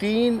3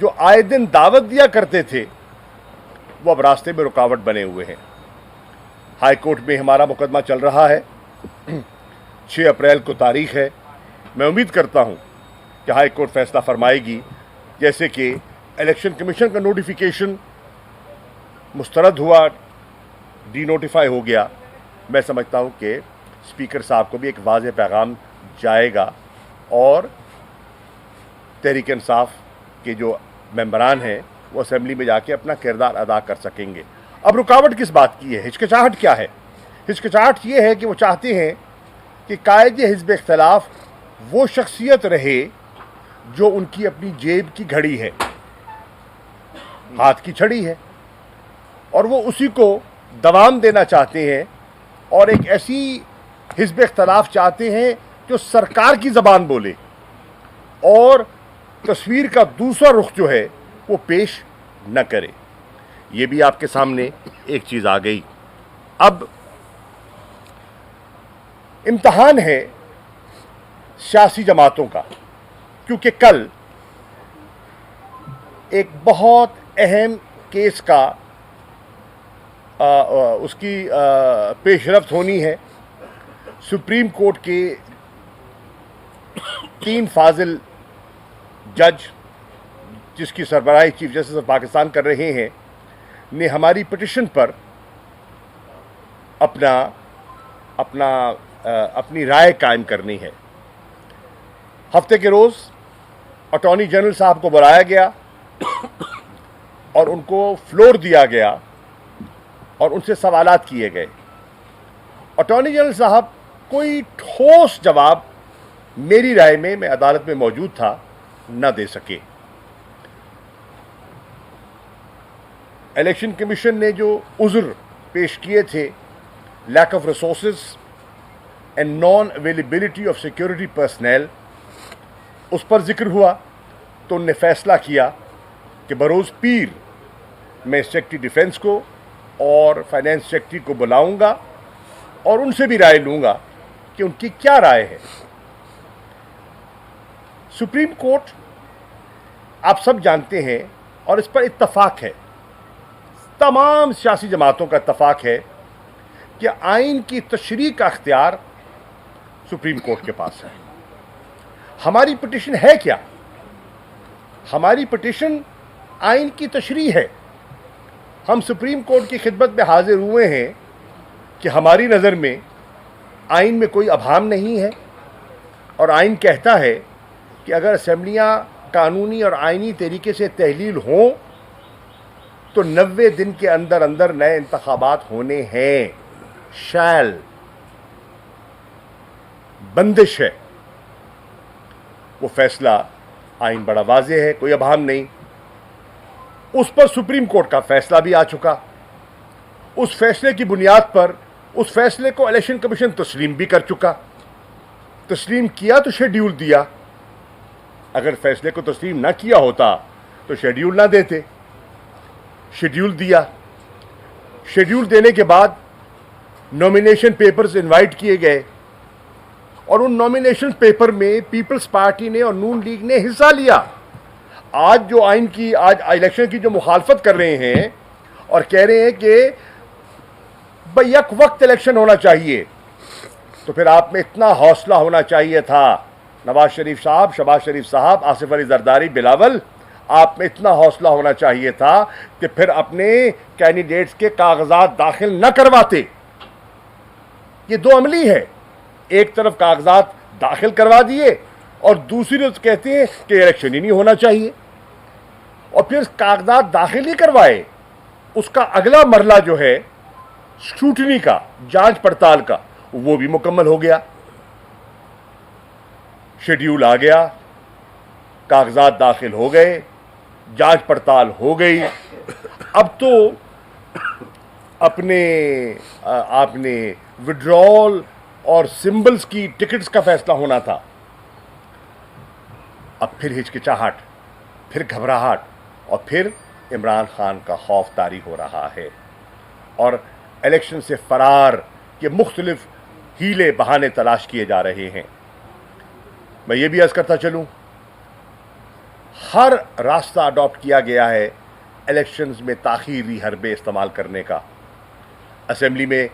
جو آئے دن دعوت دیا کرتے تھے وہ اب راستے میں رکاوٹ بنے ہوئے ہیں۔ ہائی کورٹ میں ہمارا مقدمہ چل رہا ہے، 6 اپریل کو تاریخ ہے۔ میں امید کرتا ہوں کہ ہائی کورٹ فیصلہ فرمائے گی، جیسے کہ الیکشن کمیشن کا نوٹیفیکیشن مسترد ہوا، ڈی نوٹیفائی ہو گیا۔ میں سمجھتا ہوں کہ اسپیکر صاحب کو بھی ایک واضح پیغام جائے گا اور تحریک انصاف کے جو ممبران ہیں وہ اسمبلی میں جا کے اپنا کردار ادا کر سکیں گے۔ اب رکاوٹ کس بات کی ہے؟ ہچکچاہٹ کیا ہے؟ ہچکچاہٹ یہ ہے کہ وہ چاہتے ہیں کہ قائد حزب اختلاف وہ شخصیت رہے جو ان کی اپنی جیب کی گھڑی ہے، ہاتھ کی چھڑی ہے، اور وہ اسی کو دوام دینا چاہتے ہیں، اور ایک ایسی حزب اختلاف چاہتے ہیں جو سرکار کی زبان بولے اور تصویر کا دوسرا رخ جو ہے وہ پیش نہ کرے۔ یہ بھی آپ کے سامنے ایک چیز آ گئی۔ اب امتحان ہے سیاسی جماعتوں کا، کیونکہ کل ایک بہت اہم کیس کا اس کی پیش رفت ہونی ہے۔ سپریم کورٹ کے 3 فاضل جج، جس کی سربراہی چیف جسٹس آف پاکستان کر رہے ہیں، نے ہماری پٹیشن پر اپنی رائے قائم کرنی ہے۔ ہفتے کے روز اٹارنی جنرل صاحب کو بلایا گیا اور ان کو فلور دیا گیا اور ان سے سوالات کیے گئے۔ اٹارنی جنرل صاحب کوئی ٹھوس جواب میری رائے میں عدالت میں موجود تھا نہ دے سکے۔ الیکشن کمیشن نے جو عذر پیش کیے تھے، lack of resources and non availability of security personnel, اس پر ذکر ہوا تو ان نے فیصلہ کیا کہ بروز پیر میں سیکرٹری ڈیفنس کو اور فائنانس سیکرٹری کو بلاؤں گا اور ان سے بھی رائے لوں گا کہ ان کی کیا رائے ہے۔ سپریم کورٹ آپ سب جانتے ہیں اور اس پر اتفاق ہے، تمام سیاسی جماعتوں کا اتفاق ہے کہ آئین کی تشریح کا اختیار سپریم کورٹ کے پاس ہے۔ ہماری پٹیشن ہے کیا؟ ہماری پٹیشن آئین کی تشریح ہے۔ ہم سپریم کورٹ کی خدمت میں حاضر ہوئے ہیں کہ ہماری نظر میں آئین میں کوئی ابہام نہیں ہے، اور آئین کہتا ہے کہ اگر اسمبلیاں قانونی اور آئینی طریقے سے تحلیل ہوں تو 90 دن کے اندر اندر نئے انتخابات ہونے ہیں۔ شیل بندش ہے، وہ فیصلہ آئین بڑا واضح ہے، کوئی ابہام نہیں۔ اس پر سپریم کورٹ کا فیصلہ بھی آ چکا۔ اس فیصلے کی بنیاد پر اس فیصلے کو الیکشن کمیشن تسلیم بھی کر چکا۔ تسلیم کیا تو شیڈیول دیا، اگر فیصلے کو تسلیم نہ کیا ہوتا تو شیڈیول نہ دیتے۔ شیڈیول دیا، شیڈیول دینے کے بعد نومینیشن پیپرز انوائٹ کیے گئے، اور ان نومینیشن پیپر میں پیپلز پارٹی نے اور نون لیگ نے حصہ لیا۔ آج جو آج الیکشن کی جو مخالفت کر رہے ہیں اور کہہ رہے ہیں کہ بھئی یک وقت الیکشن ہونا چاہیے، تو پھر آپ میں اتنا حوصلہ ہونا چاہیے تھا، نواز شریف صاحب، شہباز شریف صاحب، آصف علی زرداری، بلاول، آپ میں اتنا حوصلہ ہونا چاہیے تھا کہ پھر اپنے کینڈیڈیٹس کے کاغذات داخل نہ کرواتے۔ یہ دو عملی ہے، ایک طرف کاغذات داخل کروا دیے اور دوسری طرف کہتے ہیں کہ الیکشن ہی نہیں ہونا چاہیے، اور پھر کاغذات داخل ہی کروائے۔ اس کا اگلا مرحلہ جو ہے اسکروٹنی کا، جانچ پڑتال کا، وہ بھی مکمل ہو گیا۔ شیڈیول آ گیا، کاغذات داخل ہو گئے، جانچ پڑتال ہو گئی۔ اب تو آپ نے وڈرال اور سمبلز کی ٹکٹس کا فیصلہ ہونا تھا۔ اب پھر ہچکچاہٹ، پھر گھبراہٹ، اور پھر عمران خان کا خوف طاری ہو رہا ہے، اور الیکشن سے فرار کے مختلف ہیلے بہانے تلاش کیے جا رہے ہیں۔ میں یہ بھی عرض کرتا چلوں، ہر راستہ اڈاپٹ کیا گیا ہے الیکشنز میں تاخیری حربے استعمال کرنے کا. اسمبلی میں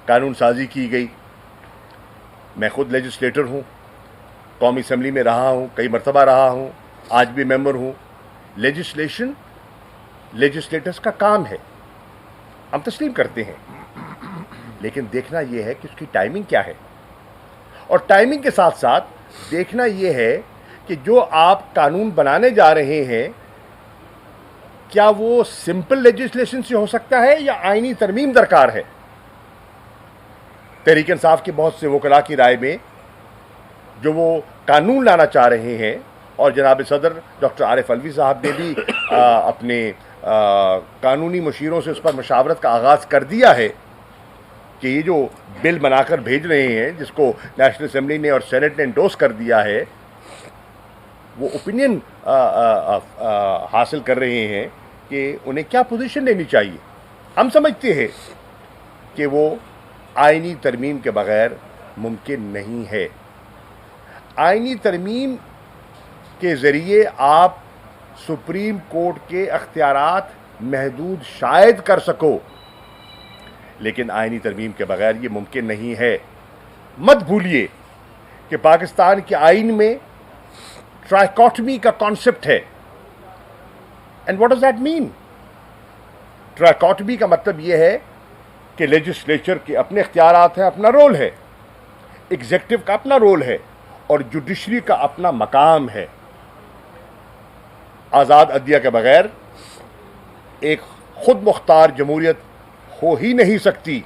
قانون سازی کی گئی. میں خود لیجسلیٹر ہوں, قومی اسمبلی میں رہا ہوں, کئی مرتبہ رہا ہوں, آج بھی ممبر ہوں. لیجسلیشن لیجسلیٹرز کا کام ہے, ہم تسلیم کرتے ہیں, لیکن دیکھنا یہ ہے کہ اس کی ٹائمنگ کیا ہے, اور ٹائمنگ کے ساتھ ساتھ دیکھنا یہ ہے کہ جو آپ قانون بنانے جا رہے ہیں کیا وہ سمپل لیجسلیشن سے ہو سکتا ہے یا آئینی ترمیم درکار ہے. تحریک انصاف کے بہت سے وکلاء کی رائے میں جو وہ قانون لانا چاہ رہے ہیں, اور جناب صدر ڈاکٹر عارف علوی صاحب نے بھی اپنے قانونی مشیروں سے اس پر مشاورت کا آغاز کر دیا ہے کہ یہ جو بل بنا کر بھیج رہے ہیں جس کو نیشنل اسمبلی نے اور سینٹ نے انڈورس کر دیا ہے, وہ اوپینین حاصل کر رہے ہیں کہ انہیں کیا پوزیشن لینی چاہیے. ہم سمجھتے ہیں کہ وہ آئینی ترمیم کے بغیر ممکن نہیں ہے. آئینی ترمیم کے ذریعے آپ سپریم کورٹ کے اختیارات محدود شاید کر سکو, لیکن آئینی ترمیم کے بغیر یہ ممکن نہیں ہے. مت بھولیے کہ پاکستان کے آئین میں ٹرائیکاٹمی کا کانسیپٹ ہے. اینڈ واٹ ڈز دیٹ مین؟ ٹرائیکاٹمی کا مطلب یہ ہے کہ لیجسلیچر کے اپنے اختیارات ہیں, اپنا رول ہے, ایگزیکٹو کا اپنا رول ہے, اور جوڈیشری کا اپنا مقام ہے. آزاد عدلیہ کے بغیر ایک خود مختار جمہوریت ہو ہی نہیں سکتی,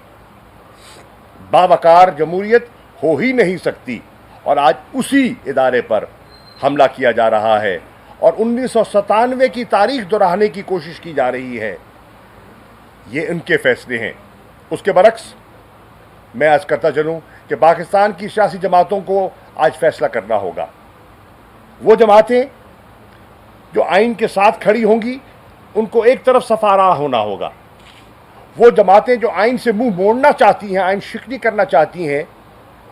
باوقار جمہوریت ہو ہی نہیں سکتی. اور آج اسی ادارے پر حملہ کیا جا رہا ہے اور 1997 کی تاریخ دہرانے کی کوشش کی جا رہی ہے. یہ ان کے فیصلے ہیں. اس کے برعکس میں عرض کرتا چلوں کہ پاکستان کی سیاسی جماعتوں کو آج فیصلہ کرنا ہوگا. وہ جماعتیں جو آئین کے ساتھ کھڑی ہوں گی ان کو ایک طرف سفارا ہونا ہوگا. وہ جماعتیں جو آئین سے منہ موڑنا چاہتی ہیں, آئین شکنی کرنا چاہتی ہیں,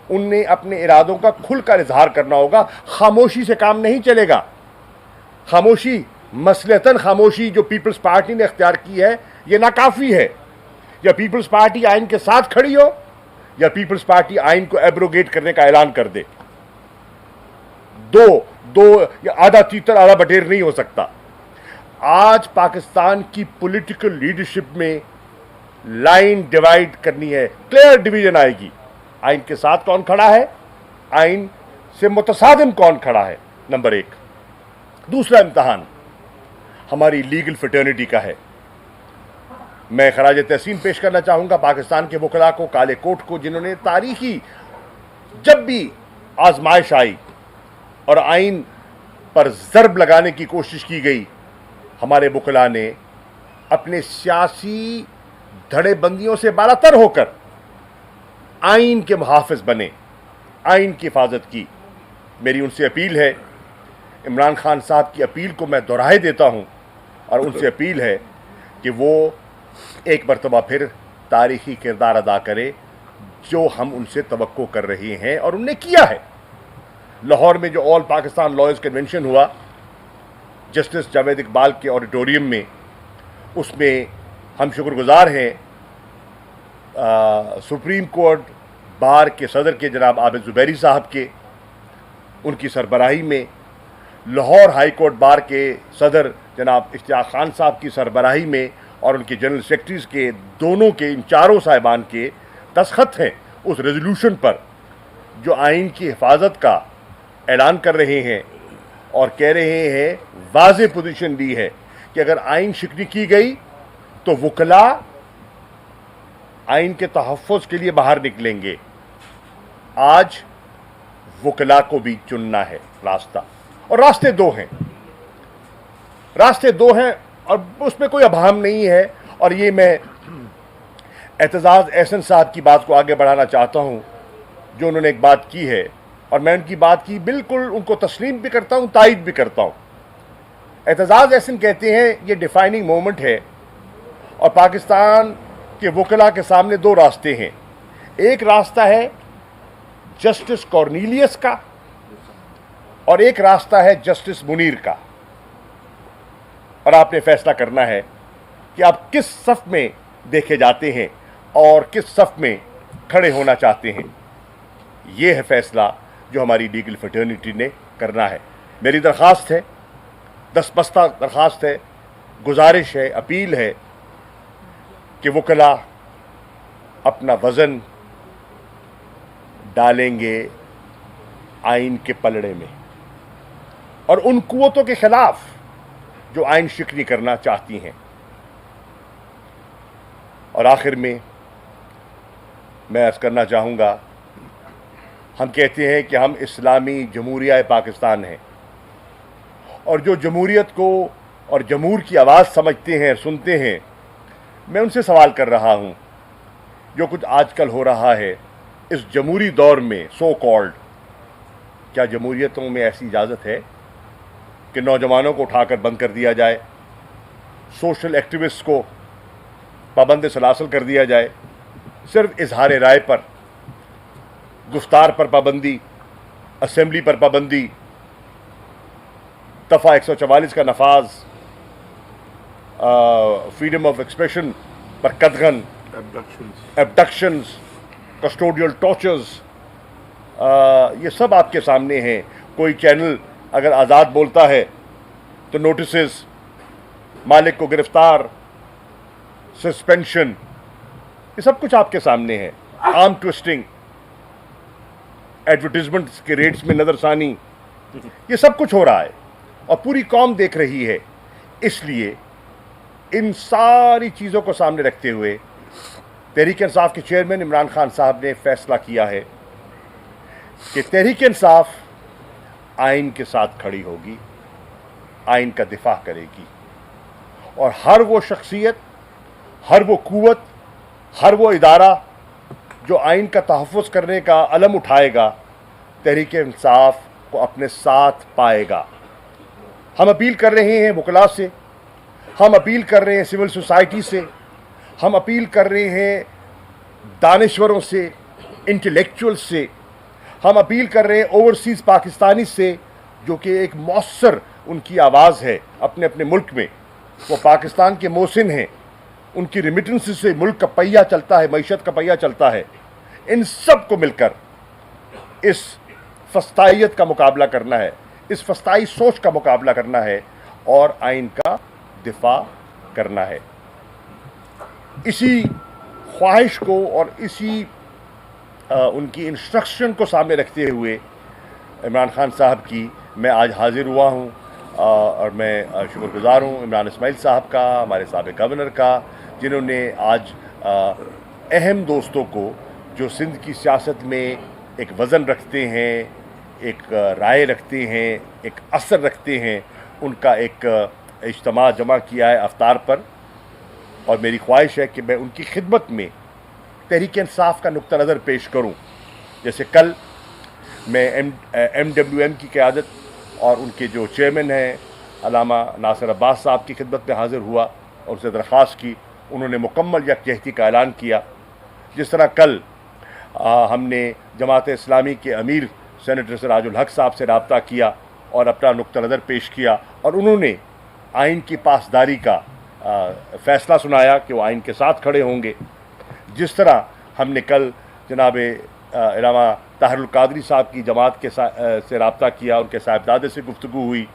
ان نے اپنے ارادوں کا کھل کر اظہار کرنا ہوگا. خاموشی سے کام نہیں چلے گا. خاموشی, مصلحتاً خاموشی جو پیپلز پارٹی نے اختیار کی ہے یہ ناکافی ہے. یا پیپلز پارٹی آئین کے ساتھ کھڑی ہو یا پیپلز پارٹی آئین کو ایبروگیٹ کرنے کا اعلان کر دے. دو یا آدھا تیتر آدھا بٹیر نہیں ہو سکتا. آج پاکستان کی پولیٹیکل لیڈرشپ میں لائن ڈیوائیڈ کرنی ہے, کلیئر ڈویژن آئے گی. آئین کے ساتھ کون کھڑا ہے, آئین سے متصادم کون کھڑا ہے, نمبر ایک. دوسرا امتحان ہماری لیگل فٹرنیٹی کا ہے. میں خراج تحسین پیش کرنا چاہوں گا پاکستان کے وکلاء کو, کالے کوٹ کو, جنہوں نے تاریخی جب بھی آزمائش آئی اور آئین پر ضرب لگانے کی کوشش کی گئی, ہمارے وکلاء نے اپنے سیاسی دھڑے بندیوں سے بالاتر ہو کر آئین کے محافظ بنے, آئین کی حفاظت کی. میری ان سے اپیل ہے, عمران خان صاحب کی اپیل کو میں دہرائے دیتا ہوں, اور ان سے اپیل ہے کہ وہ ایک مرتبہ پھر تاریخی کردار ادا کرے جو ہم ان سے توقع کر رہے ہیں, اور ان نے کیا ہے. لاہور میں جو آل پاکستان لائرز کنونشن ہوا جسٹس جاوید اقبال کے آڈیٹوریم میں, اس میں ہم شکر گزار ہیں سپریم کورٹ بار کے صدر کے جناب عابد زبیری صاحب کے, ان کی سربراہی میں, لاہور ہائی کورٹ بار کے صدر جناب اشتیاق خان صاحب کی سربراہی میں, اور ان کے جنرل سیکرٹریز کے دونوں کے, ان چاروں صاحبان کے دستخط ہیں اس ریزولوشن پر جو آئین کی حفاظت کا اعلان کر رہے ہیں, اور کہہ رہے ہیں, واضح پوزیشن لی ہے کہ اگر آئین شکنی کی گئی تو وکلاء آئین کے تحفظ کے لیے باہر نکلیں گے. آج وکلاء کو بھی چننا ہے راستہ, اور راستے دو ہیں, اور اس میں کوئی ابہام نہیں ہے. اور یہ میں اعتزاز احسن صاحب کی بات کو آگے بڑھانا چاہتا ہوں جو انہوں نے ایک بات کی ہے, اور میں ان کی بات کی بالکل ان کو تسلیم بھی کرتا ہوں, تائید بھی کرتا ہوں. اعتزاز احسن کہتے ہیں یہ ڈیفائننگ مومنٹ ہے, اور پاکستان کے وکلاء کے سامنے دو راستے ہیں. ایک راستہ ہے جسٹس کارنیلیس کا, اور ایک راستہ ہے جسٹس منیر کا. اور آپ نے فیصلہ کرنا ہے کہ آپ کس صف میں دیکھے جاتے ہیں اور کس صف میں کھڑے ہونا چاہتے ہیں. یہ ہے فیصلہ جو ہماری لیگل فریٹرنیٹی نے کرنا ہے. میری درخواست ہے، دستبستہ درخواست ہے، گزارش ہے، اپیل ہے کہ وکلا اپنا وزن ڈالیں گے آئین کے پلڑے میں اور ان قوتوں کے خلاف جو آئین شکنی کرنا چاہتی ہیں. اور آخر میں عرض کرنا چاہوں گا، ہم کہتے ہیں کہ ہم اسلامی جمہوریہ پاکستان ہیں، اور جو جمہوریت کو اور جمہور کی آواز سمجھتے ہیں، سنتے ہیں، میں ان سے سوال کر رہا ہوں، جو کچھ آج کل ہو رہا ہے اس جمہوری دور میں سو کالڈ، کیا جمہوریتوں میں ایسی اجازت ہے کہ نوجوانوں کو اٹھا کر بند کر دیا جائے، سوشل ایکٹیوسٹ کو پابند سلاسل کر دیا جائے، صرف اظہار رائے پر، گفتار پر پابندی، اسمبلی پر پابندی، دفعہ 144 کا نفاذ، فریڈم آف ایکسپریشن پر قدغن، ایبڈکشنز، کسٹوڈیل ٹارچرز، یہ سب آپ کے سامنے ہیں. کوئی چینل اگر آزاد بولتا ہے تو نوٹسز، مالک کو گرفتار، سسپینشن، یہ سب کچھ آپ کے سامنے ہے. آرم ٹوسٹنگ، ایڈورٹیزمنٹس کے ریٹس میں نظر ثانی، یہ سب کچھ ہو رہا ہے اور پوری قوم دیکھ رہی ہے. اس لیے ان ساری چیزوں کو سامنے رکھتے ہوئے تحریک انصاف کے چیئرمین عمران خان صاحب نے فیصلہ کیا ہے کہ تحریک انصاف آئین کے ساتھ کھڑی ہوگی، آئین کا دفاع کرے گی، اور ہر وہ شخصیت، ہر وہ قوت، ہر وہ ادارہ جو آئین کا تحفظ کرنے کا علم اٹھائے گا، تحریک انصاف کو اپنے ساتھ پائے گا. ہم اپیل کر رہے ہیں وکلاء سے، ہم اپیل کر رہے ہیں سول سوسائٹی سے، ہم اپیل کر رہے ہیں دانشوروں سے، انٹلیکچوئل سے، ہم اپیل کر رہے ہیں اوورسیز پاکستانی سے، جو کہ ایک مؤثر ان کی آواز ہے اپنے اپنے ملک میں، وہ پاکستان کے محسن ہیں، ان کی ریمیٹنس سے ملک کا پہیہ چلتا ہے، معیشت کا پہیہ چلتا ہے. ان سب کو مل کر اس فسطائیت کا مقابلہ کرنا ہے، اس فسطائی سوچ کا مقابلہ کرنا ہے اور آئین کا دفاع کرنا ہے. اسی خواہش کو اور اسی ان کی انسٹرکشن کو سامنے رکھتے ہوئے عمران خان صاحب کی میں آج حاضر ہوا ہوں، اور میں شکر گزار ہوں عمران اسماعیل صاحب کا، ہمارے سابق گورنر کا، جنہوں نے آج اہم دوستوں کو جو سندھ کی سیاست میں ایک وزن رکھتے ہیں، ایک رائے رکھتے ہیں، ایک اثر رکھتے ہیں، ان کا ایک اجتماع جمع کیا ہے افطار پر. اور میری خواہش ہے کہ میں ان کی خدمت میں تحریک انصاف کا نقطہ نظر پیش کروں. جیسے کل میں ایم ڈبلیو ایم کی قیادت اور ان کے جو چیئرمین ہیں علامہ ناصر عباس صاحب کی خدمت میں حاضر ہوا اور ان سے درخواست کی، انہوں نے مکمل یکجہتی کا اعلان کیا. جس طرح کل ہم نے جماعت اسلامی کے امیر سینیٹر سراج الحق صاحب سے رابطہ کیا اور اپنا نقطہ نظر پیش کیا، اور انہوں نے آئین کی پاسداری کا فیصلہ سنایا کہ وہ آئین کے ساتھ کھڑے ہوں گے. جس طرح ہم نے کل جناب علامہ طاہر القادری صاحب کی جماعت کے سے رابطہ کیا، ان کے صاحبزادے سے گفتگو ہوئی.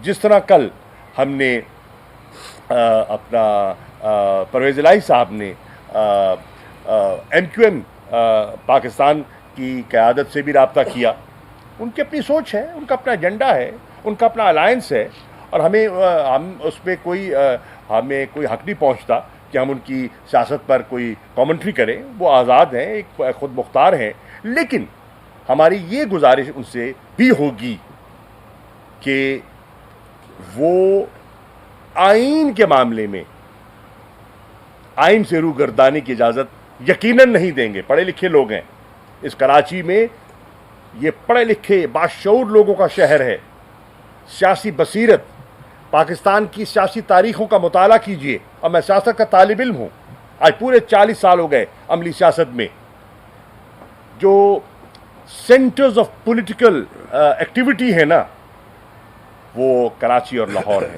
جس طرح کل ہم نے اپنا پرویز الہی صاحب نے ایم کیو ایم پاکستان کی قیادت سے بھی رابطہ کیا. ان کی اپنی سوچ ہے، ان کا اپنا ایجنڈا ہے، ان کا اپنا الائنس ہے، اور ہم اس پہ ہمیں کوئی حق نہیں پہنچتا کہ ہم ان کی سیاست پر کوئی کامنٹری کریں. وہ آزاد ہیں، ایک خود مختار ہیں. لیکن ہماری یہ گزارش ان سے بھی ہوگی کہ وہ آئین کے معاملے میں آئین سے روگردانی کی اجازت یقیناً نہیں دیں گے. پڑھے لکھے لوگ ہیں اس کراچی میں، یہ پڑھے لکھے باشعور لوگوں کا شہر ہے. سیاسی بصیرت، پاکستان کی سیاسی تاریخوں کا مطالعہ کیجئے، اور میں سیاست کا طالب علم ہوں. آج پورے 40 سال ہو گئے عملی سیاست میں. جو سینٹرز آف پولیٹیکل ایکٹیویٹی ہے نا، وہ کراچی اور لاہور ہے.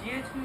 GHQ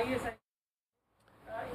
ISI?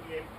PMQ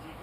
GT